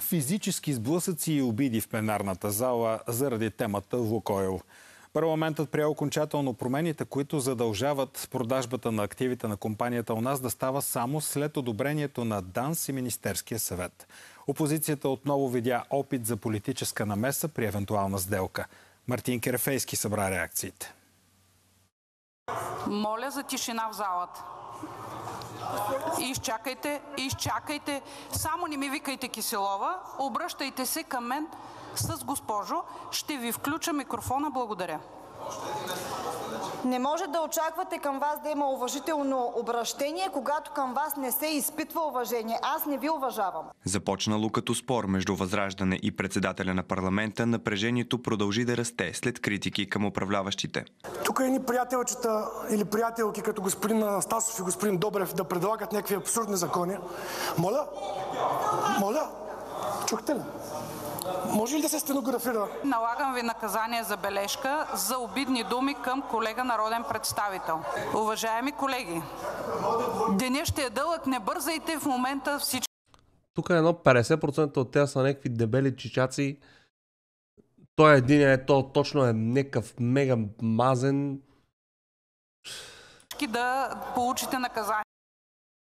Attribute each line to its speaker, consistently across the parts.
Speaker 1: физически сблъсъци и обиди в пленарната зала заради темата Лукойл. Парламентът прие окончателно промените, които задължават продажбата на активите на компанията у нас да става само след одобрението на ДАНС и Министерския съвет. Опозицията отново видя опит за политическа намеса при евентуална сделка. Мартин Керефейски събра реакциите.
Speaker 2: Моля за тишина в залата. Изчакайте. Само не ми викайте Киселова. Обръщайте се към мен с госпожо. Ще ви включа микрофона. Благодаря.
Speaker 3: Не може да очаквате към вас да има уважително обращение, когато към вас не се изпитва уважение. Аз не ви уважавам.
Speaker 4: Започнало като спор между Възраждане и председателя на парламента, напрежението продължи да расте след критики към управляващите.
Speaker 5: Тук едни приятелчета или приятелки като господин Анастасов и господин Добрев да предлагат някакви абсурдни закони. Моля? Чухте ли? Може ли да се стенографира?
Speaker 2: Налагам ви наказание за бележка за обидни думи към колега народен представител. Уважаеми колеги, денят ще е дълъг, не бързайте в момента всички.
Speaker 6: Тук едно 50% от тях са някакви дебели чичаци. Той един точно е някакъв мега мазен.
Speaker 2: Да получите наказание.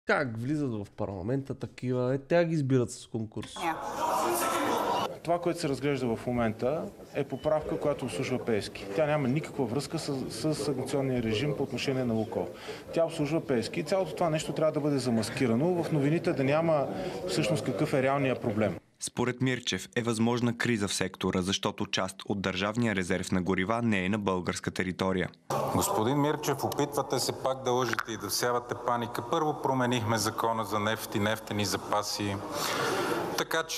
Speaker 6: Как влизат в парламента такива? Тя ги избират с конкурс.
Speaker 7: Това, което се разглежда в момента, е поправка, която обслужва Пеевски. Тя няма никаква връзка с санкционния режим по отношение на Лукойл. Тя обслужва Пеевски и цялото това нещо трябва да бъде замаскирано. В новините да няма всъщност какъв е реалният проблем.
Speaker 4: Според Мирчев е възможна криза в сектора, защото част от държавния резерв на горива не е на българска територия.
Speaker 8: Господин Мирчев, опитвате се пак да лъжете и да всявате паника. Първо променихме закона за нефт и нефтени запаси, така че